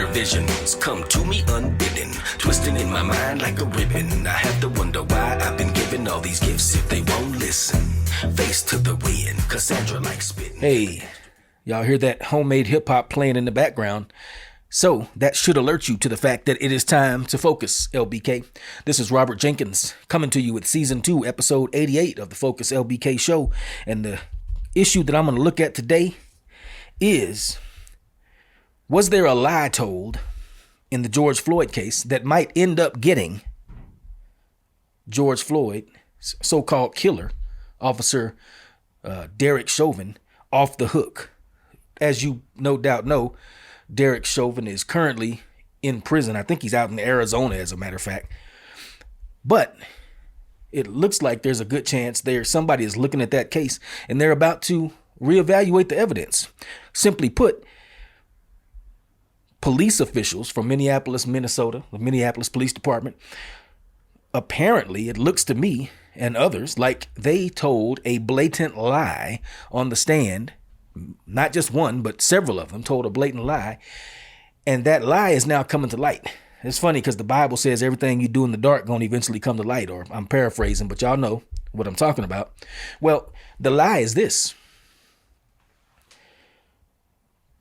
inner visions come to me unbidden, twisting in my mind like a ribbon. I have to wonder why I've been given all these gifts if they won't listen. Face to the wind, Cassandra like spitting. Hey, y'all hear that homemade hip hop playing in the background? So that should alert you to the fact that it is time to focus, LBK. This is Robert Jenkins coming to you with season 2, episode 88 of the Focus LBK show. And the issue that I'm going to look at today is, was there a lie told in the George Floyd case that might end up getting George Floyd, so-called killer, Officer Derek Chauvin, off the hook? As you no doubt know, Derek Chauvin is currently in prison. I think he's out in Arizona, as a matter of fact. But it looks like there's a good chance somebody is looking at that case and they're about to reevaluate the evidence. Simply put, police officials from Minneapolis, Minnesota, the Minneapolis Police Department, apparently, it looks to me and others like they told a blatant lie on the stand. Not just one, but several of them told a blatant lie. And that lie is now coming to light. It's funny because the Bible says everything you do in the dark going to eventually come to light. Or I'm paraphrasing, but y'all know what I'm talking about. Well, the lie is this.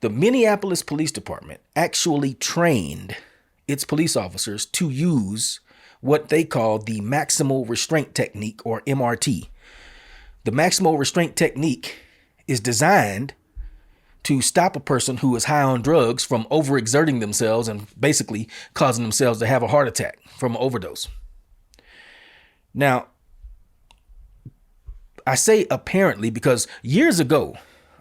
The Minneapolis Police Department actually trained its police officers to use what they call the maximal restraint technique, or MRT. The maximal restraint technique is designed to stop a person who is high on drugs from overexerting themselves and basically causing themselves to have a heart attack from an overdose. Now, I say apparently because years ago,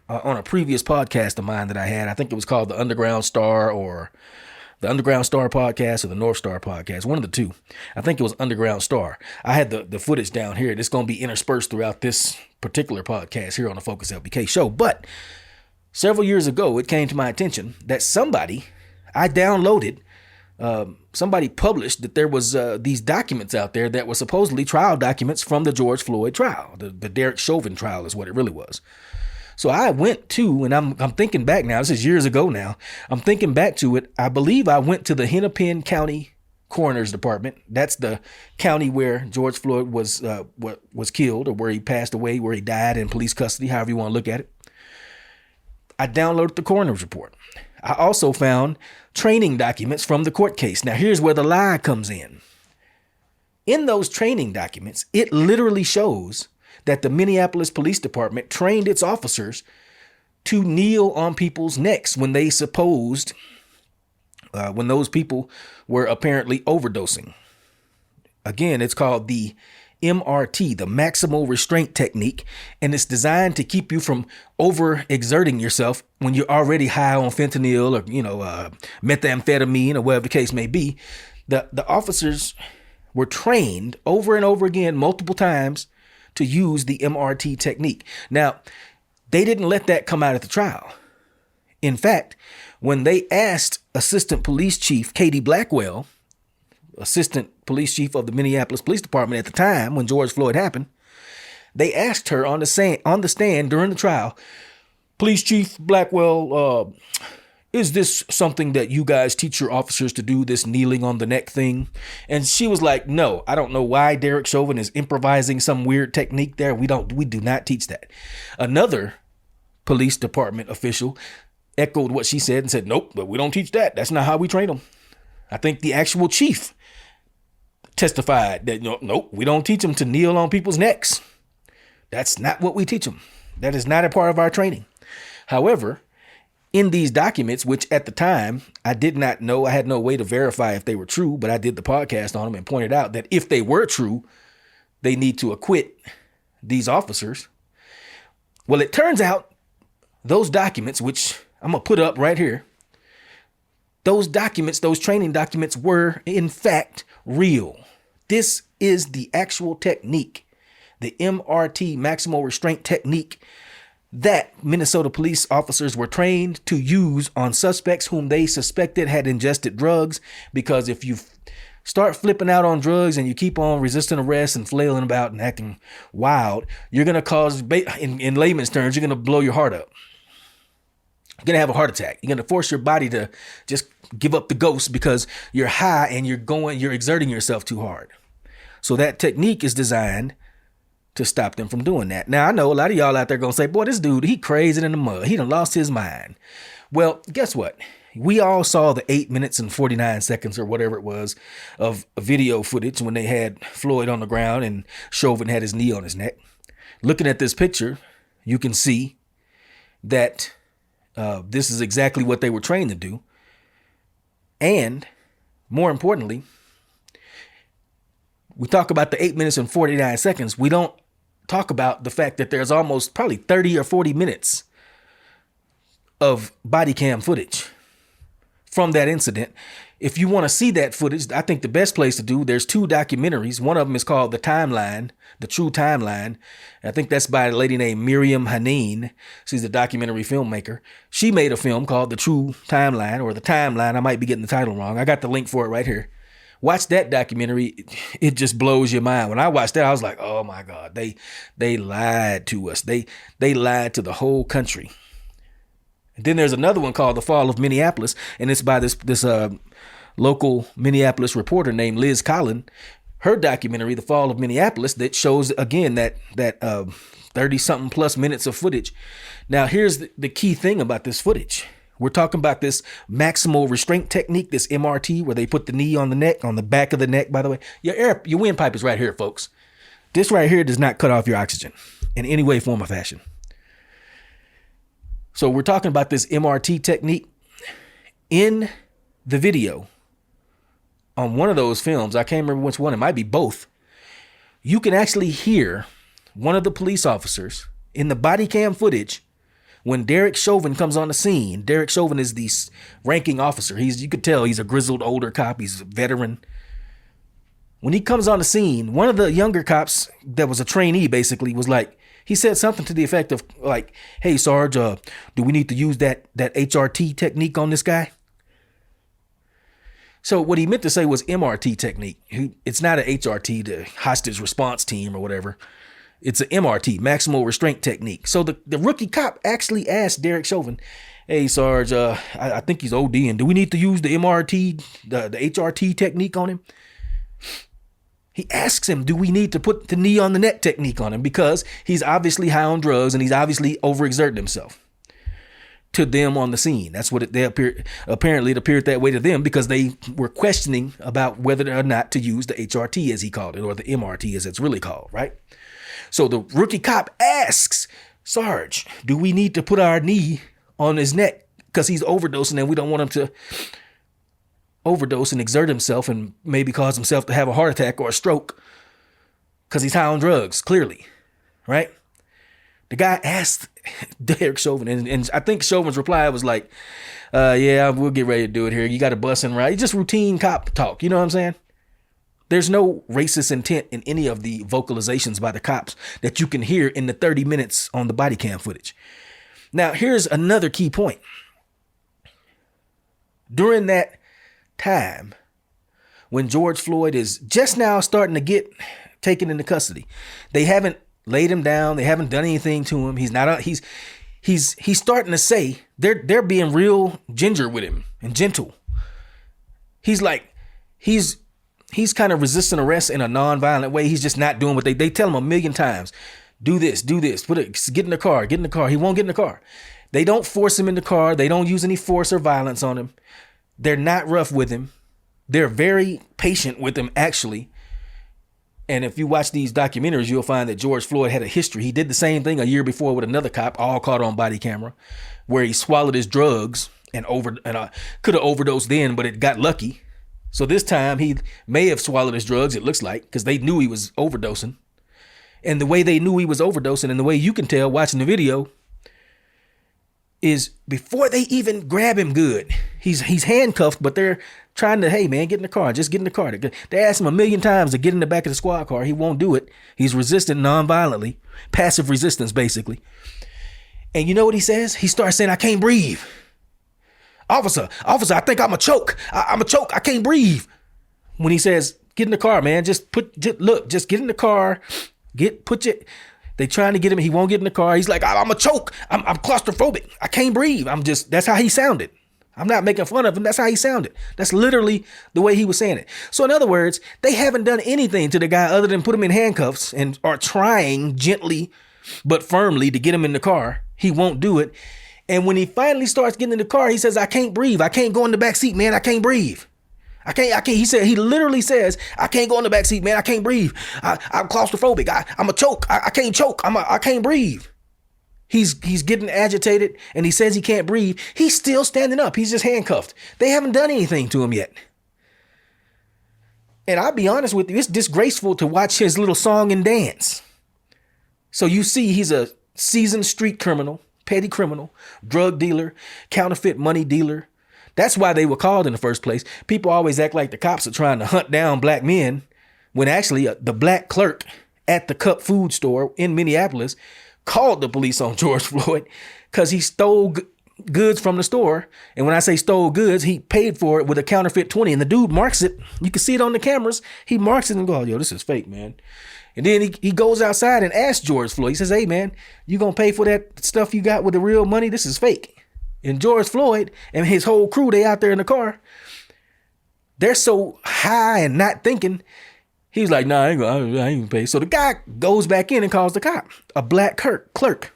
on a previous podcast of mine that I had, I think it was called the Underground Star or the Underground Star podcast or the North Star podcast, one of the two. I think it was Underground Star. I had the footage down here. It's going to be interspersed throughout this particular podcast here on the Focus LBK show. But several years ago, it came to my attention that somebody published that there was these documents out there that were supposedly trial documents from the George Floyd trial. The Derek Chauvin trial is what it really was. So I went to, and I'm thinking back now, this is years ago now, I'm thinking back to it. I believe I went to the Hennepin County Coroner's Department. That's the county where George Floyd was killed, or where he passed away, where he died in police custody, however you want to look at it. I downloaded the coroner's report. I also found training documents from the court case. Now here's where the lie comes in. In those training documents, it literally shows that the Minneapolis Police Department trained its officers to kneel on people's necks when they supposed, when those people were apparently overdosing. Again, it's called the MRT, the maximal restraint technique, and it's designed to keep you from overexerting yourself when you're already high on fentanyl or, methamphetamine or whatever the case may be. The officers were trained over and over again, multiple times, to use the MRT technique. Now, they didn't let that come out at the trial. In fact, when they asked Assistant Police Chief Katie Blackwell, Assistant Police Chief of the Minneapolis Police Department at the time when George Floyd happened, they asked her on the stand during the trial, Police Chief Blackwell, is this something that you guys teach your officers to do, this kneeling on the neck thing? And she was like, no, I don't know why Derek Chauvin is improvising some weird technique there. We do not teach that. Another police department official echoed what she said and said, nope, but we don't teach that. That's not how we train them. I think the actual chief testified that, nope, we don't teach them to kneel on people's necks. That's not what we teach them. That is not a part of our training. However, in these documents, which at the time I did not know, I had no way to verify if they were true, but I did the podcast on them and pointed out that if they were true, they need to acquit these officers. Well, it turns out those documents, which I'm going to put up right here, those documents, those training documents were in fact real. This is the actual technique, the MRT, maximal restraint technique, that Minnesota police officers were trained to use on suspects whom they suspected had ingested drugs. Because if you start flipping out on drugs and you keep on resisting arrest and flailing about and acting wild, you're going to cause, in layman's terms, you're going to blow your heart up. You're going to have a heart attack. You're going to force your body to just give up the ghost because you're high and you're exerting yourself too hard. So that technique is designed to stop them from doing that. Now, I know a lot of y'all out there going to say, boy, this dude, he crazy in the mud. He done lost his mind. Well, guess what? We all saw the 8 minutes and 49 seconds or whatever it was of video footage when they had Floyd on the ground and Chauvin had his knee on his neck. Looking at this picture, you can see that this is exactly what they were trained to do. And more importantly, we talk about the 8 minutes and 49 seconds. We don't talk about the fact that there's almost probably 30 or 40 minutes of body cam footage from that incident. If you want to see that footage, I think the best place to do, there's 2 documentaries. One of them is called The Timeline, The True Timeline. I think that's by a lady named Miriam Haneen. She's a documentary filmmaker. She made a film called The True Timeline, or The Timeline. I might be getting the title wrong. I got the link for it right here. Watch that documentary. It just blows your mind. When I watched that, I was like, oh my God, they lied to us. They lied to the whole country. And then there's another one called The Fall of Minneapolis, and it's by this local Minneapolis reporter named Liz Collin. Her documentary, The Fall of Minneapolis, that shows again that 30-something plus minutes of footage. Now, here's the key thing about this footage. We're talking about this maximal restraint technique, this MRT, where they put the knee on the neck, on the back of the neck, by the way. Your windpipe is right here, folks. This right here does not cut off your oxygen in any way, form, or fashion. So we're talking about this MRT technique. In the video, on one of those films, I can't remember which one, it might be both, you can actually hear one of the police officers in the body cam footage when Derek Chauvin comes on the scene. Derek Chauvin is the ranking officer. You could tell he's a grizzled older cop. He's a veteran. When he comes on the scene, one of the younger cops that was a trainee basically was like, he said something to the effect of like, hey, Sarge, do we need to use that HRT technique on this guy? So what he meant to say was MRT technique. It's not a HRT, the hostage response team or whatever. It's an MRT, maximal restraint technique. So the rookie cop actually asked Derek Chauvin, hey, Sarge, I think he's ODing. Do we need to use the MRT, the HRT technique on him? He asks him, do we need to put the knee on the neck technique on him? Because he's obviously high on drugs and he's obviously overexerting himself. To them on the scene. That's what apparently it appeared that way to them, because they were questioning about whether or not to use the HRT, as he called it, or the MRT as it's really called, right? So the rookie cop asks, Sarge, do we need to put our knee on his neck because he's overdosing and we don't want him to overdose and exert himself and maybe cause himself to have a heart attack or a stroke because he's high on drugs, clearly, right? The guy asked Derek Chauvin, and I think Chauvin's reply was like, yeah, we'll get ready to do it here. You got a bus and ride. It's just routine cop talk. You know what I'm saying? There's no racist intent in any of the vocalizations by the cops that you can hear in the 30 minutes on the body cam footage. Now, here's another key point. During that time, when George Floyd is just now starting to get taken into custody, they haven't laid him down. They haven't done anything to him. He's starting to say they're being real ginger with him and gentle. He's kind of resisting arrest in a non-violent way. He's just not doing what they tell him a million times. Do this, get in the car. He won't get in the car. They don't force him in the car. They don't use any force or violence on him. They're not rough with him. They're very patient with him, actually. And if you watch these documentaries, you'll find that George Floyd had a history. He did the same thing a year before with another cop, all caught on body camera, where he swallowed his drugs and could have overdosed then, but it got lucky. So this time he may have swallowed his drugs, it looks like, because they knew he was overdosing. And the way they knew he was overdosing, and the way you can tell watching the video, is before they even grab him good, he's handcuffed, but they're trying to, hey man, get in the car, just get in the car. They asked him a million times to get in the back of the squad car. He won't do it. He's resisting non-violently, passive resistance basically. And you know what he says? He starts saying, I can't breathe. Officer, I think I'm a choke. I'm a choke. I can't breathe. When he says, get in the car, man, just get in the car, they trying to get him. He won't get in the car. He's like, I'm a choke. I'm claustrophobic. I can't breathe. That's how he sounded. I'm not making fun of him. That's how he sounded. That's literally the way he was saying it. So in other words, they haven't done anything to the guy other than put him in handcuffs and are trying gently but firmly to get him in the car. He won't do it. And when he finally starts getting in the car, he says, I can't breathe. I can't go in the back seat, man. I can't breathe. I can't. He literally says, I can't go in the back seat, man. I can't breathe. I'm claustrophobic. I'm a choke. I can't choke. I can't breathe. He's getting agitated and he says he can't breathe. He's still standing up. He's just handcuffed. They haven't done anything to him yet. And I'll be honest with you, it's disgraceful to watch his little song and dance. So you see he's a seasoned street criminal, petty criminal, drug dealer, counterfeit money dealer. That's why they were called in the first place. People always act like the cops are trying to hunt down black men when actually the black clerk at the Cup food store in Minneapolis called the police on George Floyd because he stole goods from the store. And when I say stole goods, he paid for it with a counterfeit 20. And the dude marks it. You can see it on the cameras. He marks it and goes, yo, this is fake, man. And then he goes outside and asks George Floyd. He says, hey, man, you going to pay for that stuff you got with the real money? This is fake. And George Floyd and his whole crew, they out there in the they're so high and not thinking. He's like, nah, I ain't gonna pay. So the guy goes back in and calls the cop, a black clerk.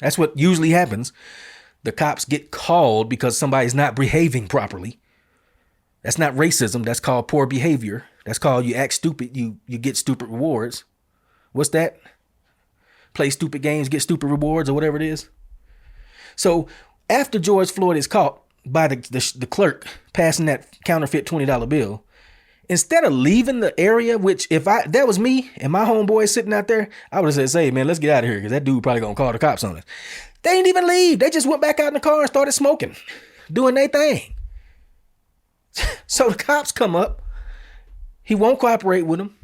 That's what usually happens. The cops get called because somebody's not behaving properly. That's not racism. That's called poor behavior. That's called you act stupid. You get stupid rewards. What's that? Play stupid games, get stupid rewards or whatever it is. So after George Floyd is caught by the clerk passing that counterfeit $20 bill, instead of leaving the area, which if that was me and my homeboy sitting out there, I would have said, hey, man, let's get out of here because that dude probably going to call the cops on us. They didn't even leave. They just went back out in the car and started smoking, doing their thing. So the cops come up. He won't cooperate with them.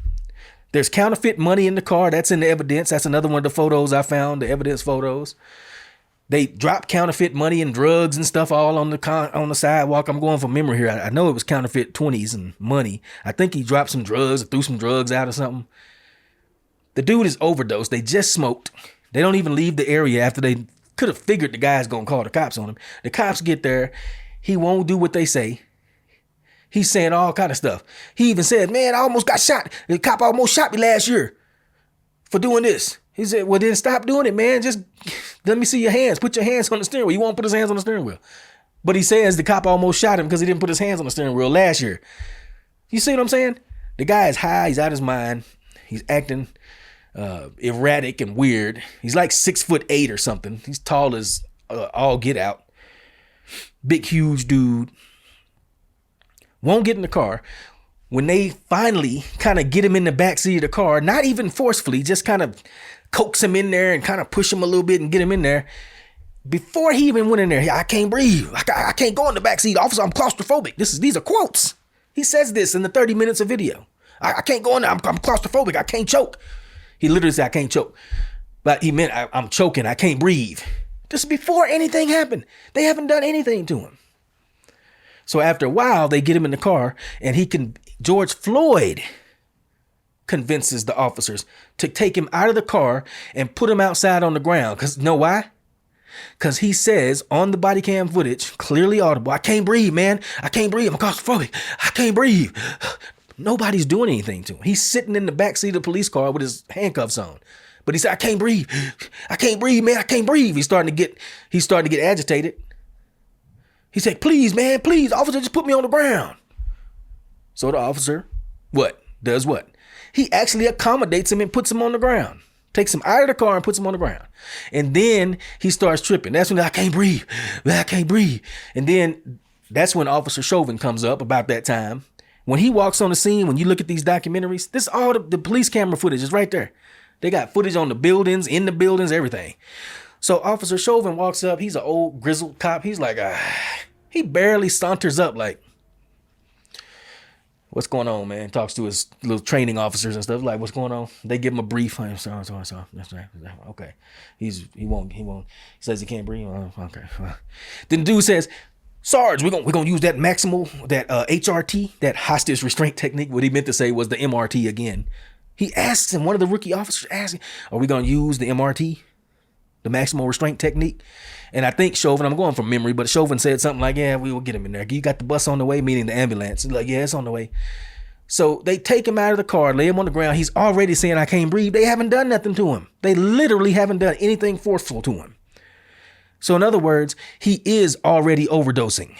There's counterfeit money in the car. That's in the evidence. That's another one of the photos I found, the evidence photos. They dropped counterfeit money and drugs and stuff all on the sidewalk. I'm going from memory here. I know it was counterfeit 20s and money. I think he dropped some drugs or threw some drugs out or something. The dude is overdosed. They just smoked. They don't even leave the area after they could have figured the guy's going to call the cops on him. The cops get there. He won't do what they say. He's saying all kind of stuff. He even said, man, I almost got shot. The cop almost shot me last year for doing this. He said, well, then stop doing it, man. Just let me see your hands. Put your hands on the steering wheel. He won't put his hands on the steering wheel. But he says the cop almost shot him because he didn't put his hands on the steering wheel last year. You see what I'm saying? The guy is high. He's out of his mind. He's acting erratic and weird. He's like 6'8" or something. He's tall as all get out. Big, huge dude. Won't get in the car. When they finally kind of get him in the backseat of the car, not even forcefully, just kind of coax him in there and kind of push him a little bit and get him in there. Before he even went in there, I can't breathe. I can't go in the backseat. Officer, I'm claustrophobic. These are quotes. He says this in the 30 minutes of video. I can't go in there. I'm claustrophobic. I can't choke. He literally said, I can't choke. But he meant I'm choking. I can't breathe. This is before anything happened. They haven't done anything to him. So after a while, they get him in the car and George Floyd convinces the officers to take him out of the car and put him outside on the ground. Because you know why? Because he says on the body cam footage, clearly audible, I can't breathe, man. I can't breathe. I'm claustrophobic. I can't breathe. Nobody's doing anything to him. He's sitting in the backseat of the police car with his handcuffs on. But he said, I can't breathe. I can't breathe, man. I can't breathe. He's starting to get agitated. He said, please, man, please, officer, just put me on the ground. So the officer, does what? He actually accommodates him and puts him on the ground. Takes him out of the car and puts him on the ground. And then he starts tripping. That's when I can't breathe. I can't breathe. And then that's when Officer Chauvin comes up about that time. When he walks on the scene, when you look at these documentaries, this all the police camera footage is right there. They got footage on the buildings, in the buildings, everything. So Officer Chauvin walks up. He's an old grizzled cop. He's like, he barely saunters up like, what's going on, man? Talks to his little training officers and stuff. Like, what's going on? They give him a brief. I'm sorry. That's right. Okay. He won't. He says he can't breathe. Okay. Then the dude says, Sarge, we're gonna use that maximal, that HRT, that hostage restraint technique. What he meant to say was the MRT again. He asks him, one of the rookie officers asks him, are we gonna use the MRT? the maximum restraint technique. And I think Chauvin, I'm going from memory, but Chauvin said something like, yeah, we will get him in there. You got the bus on the way, meaning the ambulance. He's like, yeah, it's on the way. So they take him out of the car, lay him on the ground. He's already saying, I can't breathe. They haven't done nothing to him. They literally haven't done anything forceful to him. So in other words, he is already overdosing.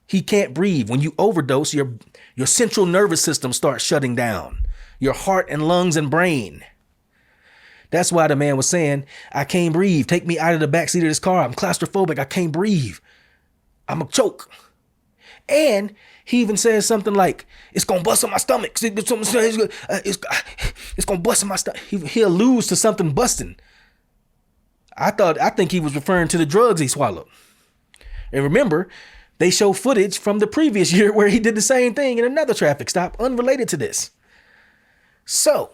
He can't breathe. When you overdose, your central nervous system starts shutting down. Your heart and lungs and brain. That's why the man was saying, I can't breathe. Take me out of the backseat of this car. I'm claustrophobic. I can't breathe. I'm a choke. And he even says something like, it's going to bust in my stomach. It's going to bust in my stomach. He alludes to something busting. I think he was referring to the drugs he swallowed. And remember, they show footage from the previous year where he did the same thing in another traffic stop unrelated to this. So,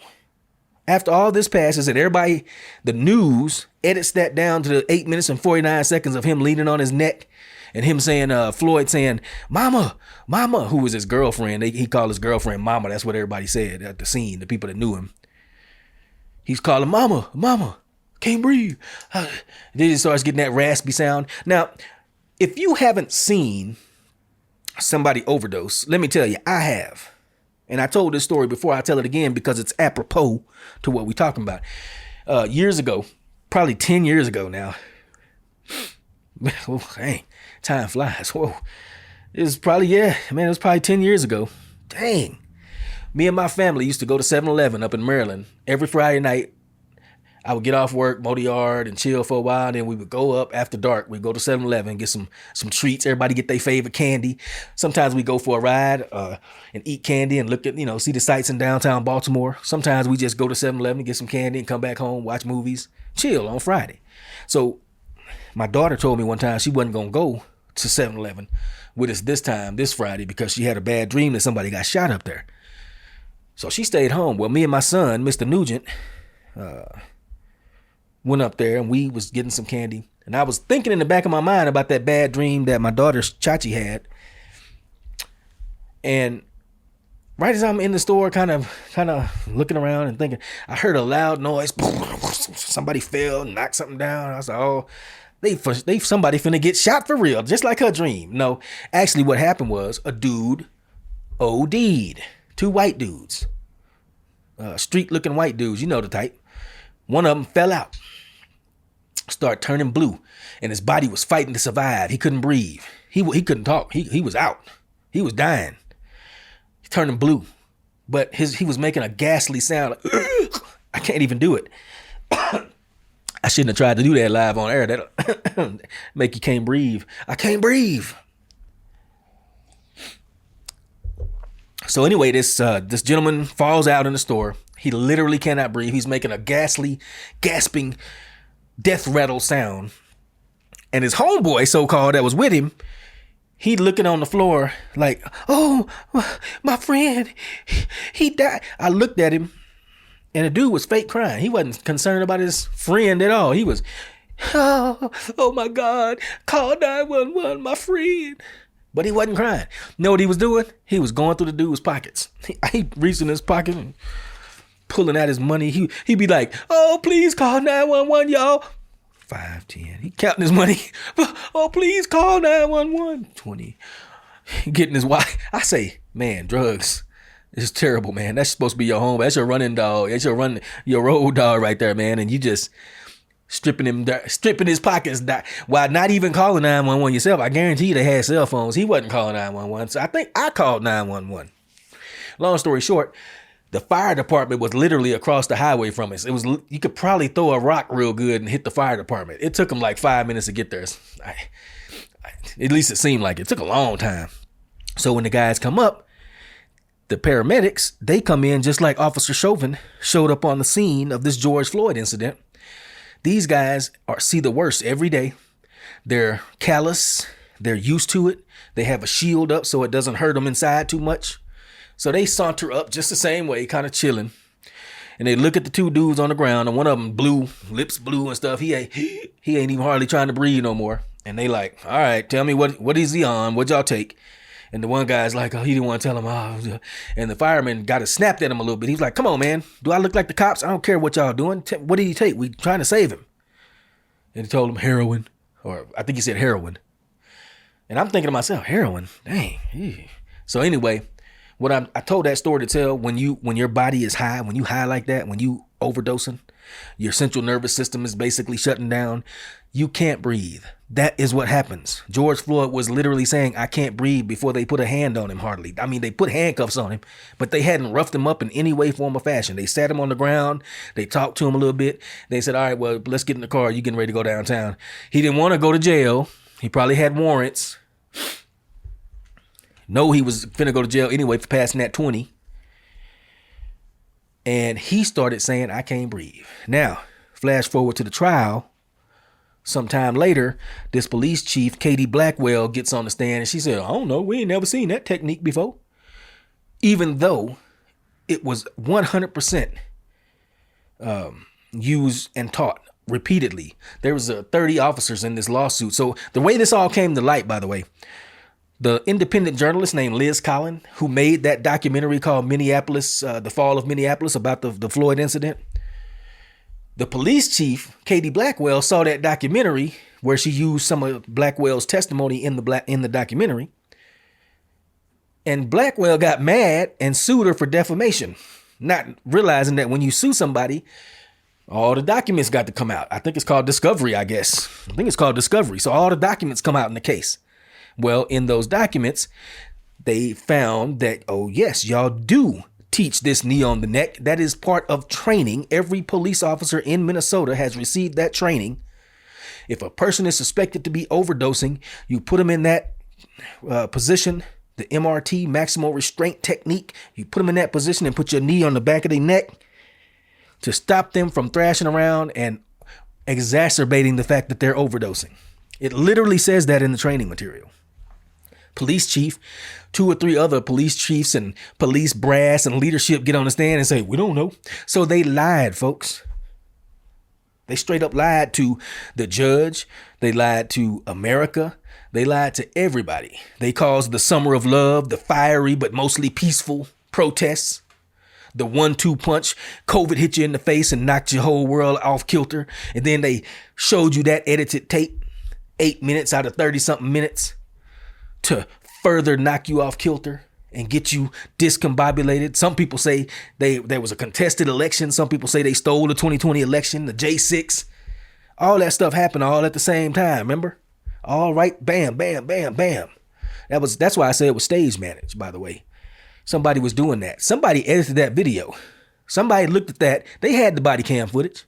after all this passes and everybody, the news edits that down to the 8 minutes and 49 seconds of him leaning on his neck and him saying, Floyd saying, Mama, who was his girlfriend. He called his girlfriend Mama. That's what everybody said at the scene, the people that knew him. He's calling Mama, can't breathe. Then he starts getting that raspy sound. Now, if you haven't seen somebody overdose, let me tell you, I have. And I told this story before. I tell it again because it's apropos to what we're talking about. Years ago, probably 10 years ago now. Oh, dang, time flies. Whoa. It was probably 10 years ago. Dang. Me and my family used to go to 7-Eleven up in Maryland every Friday night. I would get off work, mow the yard, and chill for a while. And then we would go up after dark. We'd go to 7-Eleven, get some treats. Everybody get their favorite candy. Sometimes we go for a ride and eat candy and look at, see the sights in downtown Baltimore. Sometimes we just go to 7-Eleven, get some candy and come back home, watch movies, chill on Friday. So my daughter told me one time she wasn't going to go to 7-Eleven with us this Friday, because she had a bad dream that somebody got shot up there. So she stayed home. Well, me and my son, Mr. Nugent, went up there and we was getting some candy. And I was thinking in the back of my mind about that bad dream that my daughter Chachi had. And right as I'm in the store, kind of looking around and thinking, I heard a loud noise. Somebody fell, knocked something down. I was like, oh, somebody finna get shot for real, just like her dream. No, actually what happened was a dude OD'd. 2 white dudes. Street looking white dudes, you know the type. One of them fell out, started turning blue, and his body was fighting to survive. He couldn't breathe. He couldn't talk. He was out. He was dying. He turning blue, but he was making a ghastly sound. Like, I can't even do it. I shouldn't have tried to do that live on air. That'll make you can't breathe. I can't breathe. So anyway, this gentleman falls out in the store. He literally cannot breathe. He's making a ghastly, gasping, death rattle sound. And his homeboy, so-called, that was with him, he looking on the floor like, oh, my friend, he died. I looked at him, and the dude was fake crying. He wasn't concerned about his friend at all. He was, oh my God, call 911, my friend. But he wasn't crying. You know what he was doing? He was going through the dude's pockets. He reached in his pocket and pulling out his money. He'd be like, oh, please call 911, y'all. 5, 10. He counting his money. Oh, please call 911. 20. Getting his wife. I say, man, drugs is terrible, man. That's supposed to be your home. That's your running dog. That's your road dog right there, man. And you just stripping his pockets while not even calling 911 yourself. I guarantee you they had cell phones. He wasn't calling 911. So I think I called 911. Long story short, the fire department was literally across the highway from us. You could probably throw a rock real good and hit the fire department. It took them like 5 minutes to get there. At least it seemed like it took a long time. So when the guys come up, the paramedics, they come in just like Officer Chauvin showed up on the scene of this George Floyd incident. These guys see the worst every day. They're callous. They're used to it. They have a shield up so it doesn't hurt them inside too much. So they saunter up just the same way, kind of chilling. And they look at the 2 dudes on the ground, and one of them blue, lips blue and stuff. He ain't even hardly trying to breathe no more. And they like, all right, tell me what is he on? What y'all take? And the one guy's like, oh, he didn't want to tell him. Oh. And the fireman got it snapped at him a little bit. He's like, come on, man. Do I look like the cops? I don't care what y'all doing. What did he take? We trying to save him. And he told him heroin, or I think he said heroin. And I'm thinking to myself, heroin, dang. Ew. So anyway, I told that story to tell when your body is high, when you high like that, when you overdosing, your central nervous system is basically shutting down. You can't breathe. That is what happens. George Floyd was literally saying, I can't breathe before they put a hand on him hardly. I mean, they put handcuffs on him, but they hadn't roughed him up in any way, form, or fashion. They sat him on the ground. They talked to him a little bit. They said, all right, well, let's get in the car. You getting ready to go downtown. He didn't want to go to jail. He probably had warrants. No, he was finna go to jail anyway for passing that 20. And he started saying, I can't breathe. Now, flash forward to the trial. Sometime later, this police chief, Katie Blackwell, gets on the stand and she said, I don't know, we ain't never seen that technique before. Even though it was 100% used and taught repeatedly. There was 30 officers in this lawsuit. So the way this all came to light, by the way, the independent journalist named Liz Collin, who made that documentary called Minneapolis, The Fall of Minneapolis, about the Floyd incident. The police chief, Katie Blackwell, saw that documentary where she used some of Blackwell's testimony in the documentary. And Blackwell got mad and sued her for defamation, not realizing that when you sue somebody, all the documents got to come out. I think it's called discovery, I guess. I think it's called discovery. So all the documents come out in the case. Well, in those documents, they found that, oh, yes, y'all do teach this knee on the neck. That is part of training. Every police officer in Minnesota has received that training. If a person is suspected to be overdosing, you put them in that position, the MRT, maximal restraint technique. You put them in that position and put your knee on the back of their neck to stop them from thrashing around and exacerbating the fact that they're overdosing. It literally says that in the training material. Police chief, 2 or 3 other police chiefs and police brass and leadership get on the stand and say, we don't know. So they lied, folks. They straight up lied to the judge. They lied to America. They lied to everybody. They caused the summer of love, the fiery but mostly peaceful protests, the 1-2 punch. COVID hit you in the face and knocked your whole world off kilter. And then they showed you that edited tape, 8 minutes out of 30-something minutes, to further knock you off kilter and get you discombobulated. Some people say there was a contested election. Some people say they stole the 2020 election, the J6. All that stuff happened all at the same time, remember? All right, bam, bam, bam, bam. That's why I say it was stage managed, by the way. Somebody was doing that. Somebody edited that video. Somebody looked at that. They had the body cam footage.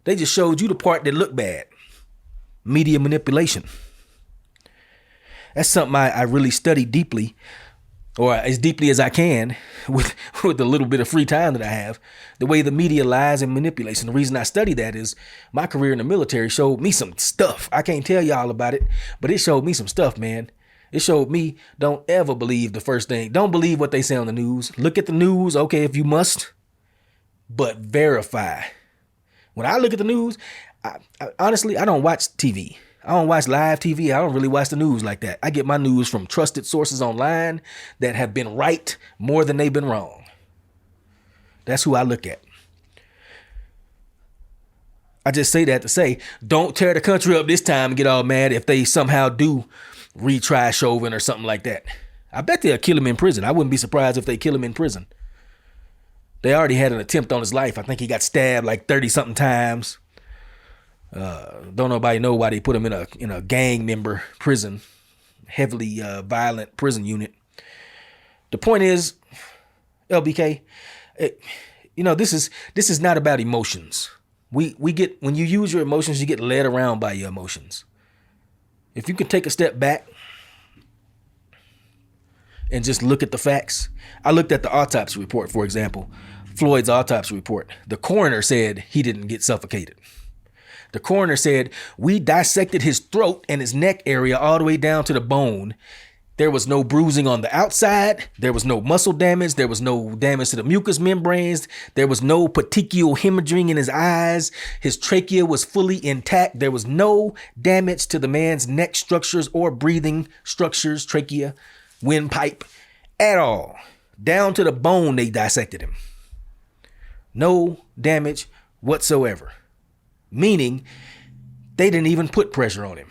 They just showed you the part that looked bad. Media manipulation. That's something I really study deeply, or as deeply as I can with the little bit of free time that I have. The way the media lies and manipulates. And the reason I study that is my career in the military showed me some stuff. I can't tell y'all about it, but it showed me some stuff, man. It showed me don't ever believe the first thing. Don't believe what they say on the news. Look at the news, okay, if you must, but verify. When I look at the news, I honestly, I don't watch TV. I don't watch live TV. I don't really watch the news like that. I get my news from trusted sources online that have been right more than they've been wrong. That's who I look at. I just say that to say, don't tear the country up this time and get all mad if they somehow do retry Chauvin or something like that. I bet they'll kill him in prison. I wouldn't be surprised if they kill him in prison. They already had an attempt on his life. I think he got stabbed like 30-something times. Don't nobody know why they put him in a gang member prison, heavily violent prison unit. The point is, LBK, this is not about emotions. We get, when you use your emotions, you get led around by your emotions. If you can take a step back and just look at the facts. I looked at the autopsy report, for example, Floyd's autopsy report. The coroner said he didn't get suffocated. The coroner said, we dissected his throat and his neck area all the way down to the bone. There was no bruising on the outside. There was no muscle damage. There was no damage to the mucous membranes. There was no petechial hemorrhaging in his eyes. His trachea was fully intact. There was no damage to the man's neck structures or breathing structures, trachea, windpipe, at all. Down to the bone, they dissected him. No damage whatsoever. Meaning They didn't even put pressure on him.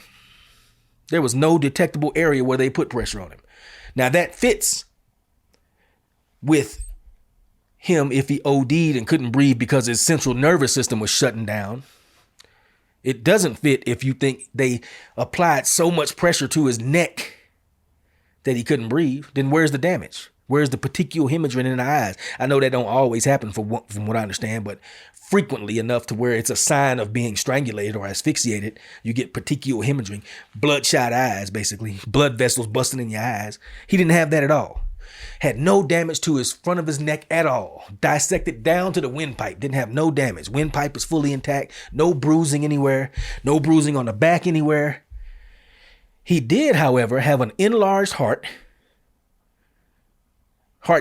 There was no detectable area where they put pressure on him. Now that fits with him if he OD'd and couldn't breathe because his central nervous system was shutting down. It doesn't fit if you think they applied so much pressure to his neck that he couldn't breathe. Then where's the damage? Where's the petechial hemorrhaging in the eyes? I know that don't always happen from what I understand, but frequently enough to where it's a sign of being strangulated or asphyxiated. You get petechial hemorrhaging, bloodshot eyes, basically, blood vessels busting in your eyes. He didn't have that at all. Had no damage to his front of his neck at all. Dissected down to the windpipe. Didn't have no damage. Windpipe is fully intact. No bruising anywhere. No bruising on the back anywhere. He did, however, have an enlarged heart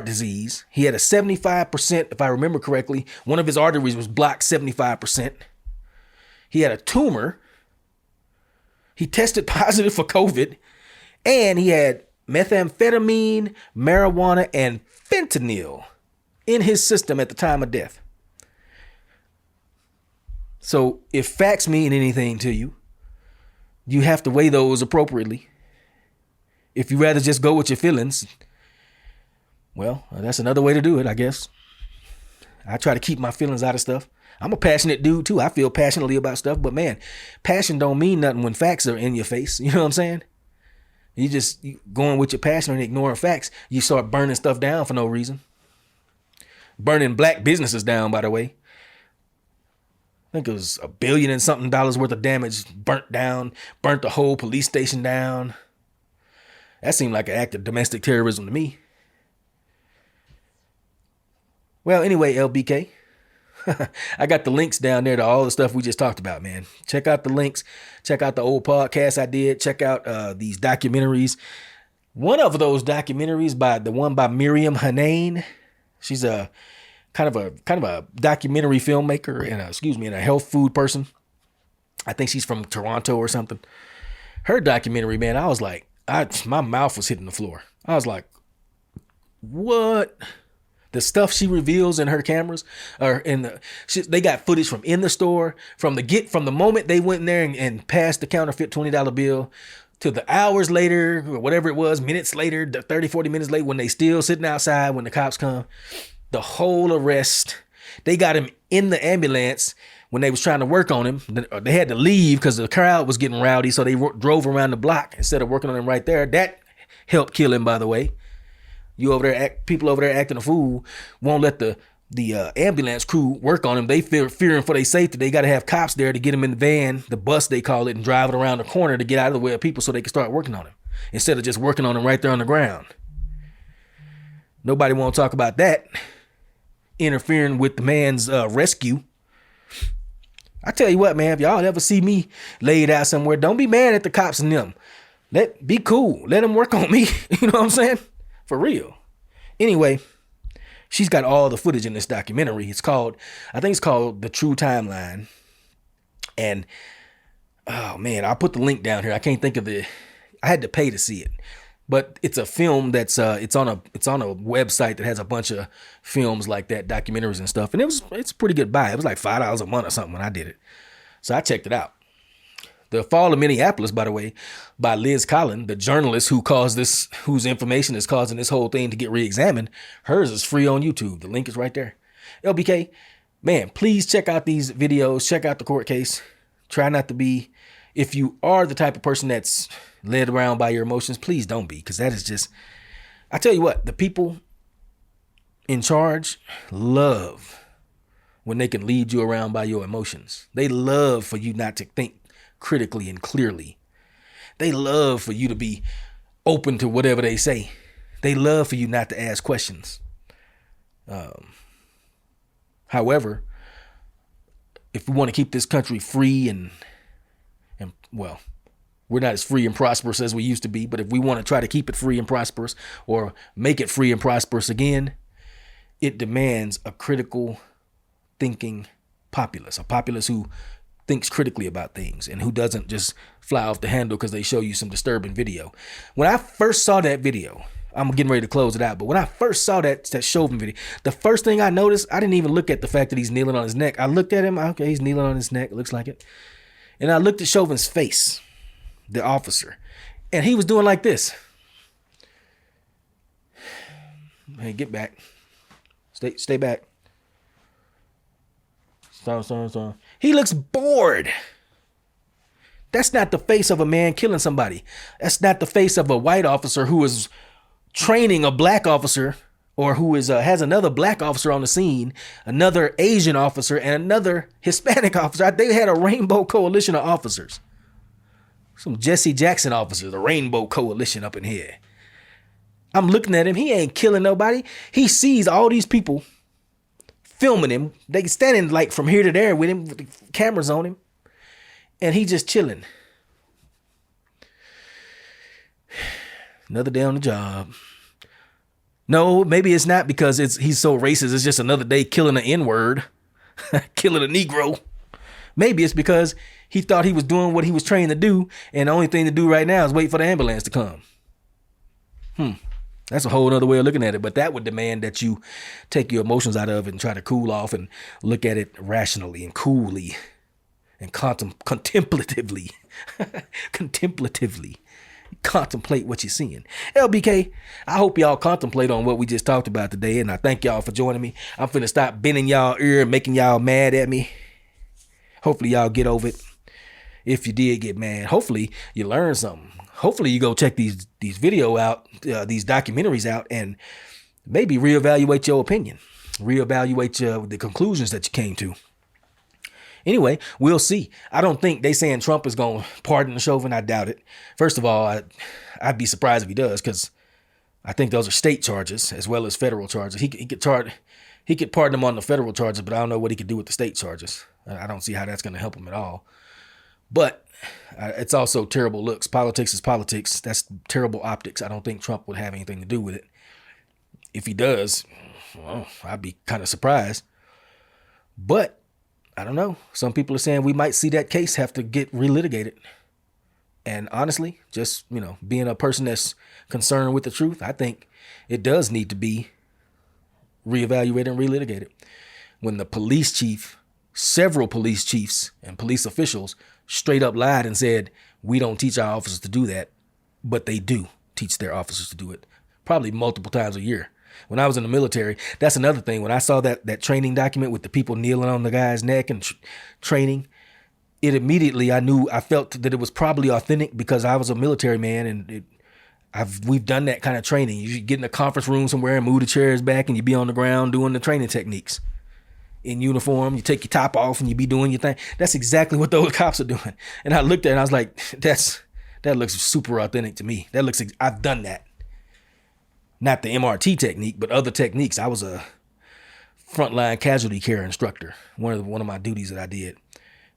disease. He had a 75%, if I remember correctly, one of his arteries was blocked 75%. He had a tumor. He tested positive for COVID. And he had methamphetamine, marijuana, and fentanyl in his system at the time of death. So if facts mean anything to you, you have to weigh those appropriately. If you rather just go with your feelings, well, that's another way to do it, I guess. I try to keep my feelings out of stuff. I'm a passionate dude too. I feel passionately about stuff, but man, passion don't mean nothing when facts are in your face. You know what I'm saying? You going with your passion and ignoring facts. You start burning stuff down for no reason. Burning black businesses down, by the way. I think it was $1 billion and something worth of damage burnt down, burnt the whole police station down. That seemed like an act of domestic terrorism to me. Well, anyway, LBK, I got the links down there to all the stuff we just talked about, man. Check out the links. Check out the old podcast I did. Check out these documentaries. One of those documentaries by Miriam Hanane. She's a kind of a documentary filmmaker and a health food person. I think she's from Toronto or something. Her documentary, man, I was like, my mouth was hitting the floor. I was like, what? The stuff she reveals in her cameras, they got footage from in the store, from the moment they went in there and passed the counterfeit $20 bill to the hours later, or whatever it was, minutes later, 30, 40 minutes later, when they still sitting outside when the cops come. The whole arrest, they got him in the ambulance when they was trying to work on him. They had to leave because the crowd was getting rowdy, so they drove around the block instead of working on him right there. That helped kill him, by the way. You over there, people over there acting a fool, won't let the ambulance crew work on him. They fearing for their safety. They got to have cops there to get him in the van, the bus they call it, and drive it around the corner to get out of the way of people so they can start working on him instead of just working on him right there on the ground. Nobody want to talk about that. Interfering with the man's rescue. I tell you what, man, if y'all ever see me laid out somewhere, don't be mad at the cops and them. Be cool. Let them work on me. You know what I'm saying? For real. Anyway, she's got all the footage in this documentary. I think it's called The True Timeline. And, oh man, I'll put the link down here. I can't think of I had to pay to see it. But it's a film that's it's on a website that has a bunch of films like that, documentaries and stuff. And it's a pretty good buy. It was like $5 a month or something when I did it. So I checked it out. The Fall of Minneapolis, by the way, by Liz Collin, the journalist whose information is causing this whole thing to get re-examined. Hers is free on YouTube. The link is right there. LBK, man, please check out these videos. Check out the court case. Try not to be, if you are the type of person that's led around by your emotions, please don't be, because that is just, I tell you what, the people in charge love when they can lead you around by your emotions. They love for you not to think critically and clearly. They love for you to be open to whatever they say. They love for you not to ask questions. However, if we want to keep this country free and well, we're not as free and prosperous as we used to be, but if we want to try to keep it free and prosperous or make it free and prosperous again, it demands a critical thinking populace, a populace who thinks critically about things and who doesn't just fly off the handle because they show you some disturbing video. When I first saw that video, I'm getting ready to close it out, but when I first saw that Chauvin video, the first thing I noticed, I didn't even look at the fact that he's kneeling on his neck. I looked at him, okay, he's kneeling on his neck, it looks like it. And I looked at Chauvin's face, the officer, and he was doing like this. Hey, get back. Stay back. Stop. He looks bored. That's not the face of a man killing somebody. That's not the face of a white officer who is training a black officer, or who is has another black officer on the scene, another Asian officer, and another Hispanic officer. They had a rainbow coalition of officers. Some Jesse Jackson officers, the rainbow coalition up in here. I'm looking at him. He ain't killing nobody. He sees all these people filming him. They standing like from here to there with him, with the cameras on him. And he just chilling. Another day on the job. No, maybe it's not because he's so racist. It's just another day killing an N-word. Killing a Negro. Maybe it's because he thought he was doing what he was trained to do, and the only thing to do right now is wait for the ambulance to come. That's a whole other way of looking at it, but that would demand that you take your emotions out of it and try to cool off and look at it rationally and coolly and contemplatively. Contemplate what you're seeing. LBK, I hope y'all contemplate on what we just talked about today, and I thank y'all for joining me. I'm finna stop bending y'all ear and making y'all mad at me. Hopefully y'all get over it. If you did get mad, hopefully you learned something. Hopefully you go check these video out, these documentaries out, and maybe reevaluate your opinion. Reevaluate the conclusions that you came to. Anyway, we'll see. I don't think they saying Trump is going to pardon Chauvin. I doubt it. First of all, I'd be surprised if he does, because I think those are state charges as well as federal charges. He could pardon him on the federal charges, but I don't know what he could do with the state charges. I don't see how that's going to help him at all. But it's also terrible looks. Politics is politics. That's terrible optics. I don't think Trump would have anything to do with it. If he does, well, I'd be kind of surprised. But I don't know. Some people are saying we might see that case have to get relitigated. And honestly, just, being a person that's concerned with the truth, I think it does need to be reevaluated and relitigated. When the police chief, several police chiefs and police officials straight up lied and said, we don't teach our officers to do that, but they do teach their officers to do it, probably multiple times a year. When I was in the military, that's another thing. When I saw that training document with the people kneeling on the guy's neck and training, it immediately, I felt that it was probably authentic because I was a military man, and we've done that kind of training. You get in a conference room somewhere and move the chairs back, and you be on the ground doing the training techniques. In uniform, you take your top off and you be doing your thing. That's exactly what those cops are doing. And I looked at it and I was like, that looks super authentic to me. I've done that. Not the MRT technique, but other techniques. I was a frontline casualty care instructor. One of my duties that I did.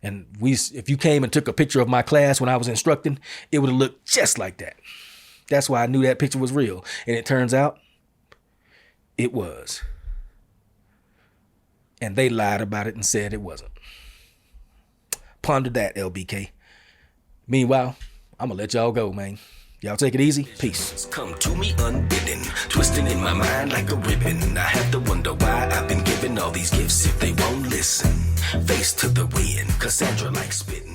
And if you came and took a picture of my class when I was instructing, it would have looked just like that. That's why I knew that picture was real. And it turns out it was. And they lied about it and said it wasn't. Ponder that, LBK. Meanwhile, I'm going to let y'all go, man. Y'all take it easy. Peace. Come to me unbidden, twisting in my mind like a ribbon. I have to wonder why I've been given all these gifts if they won't listen. Face to the wind, Cassandra like spitting.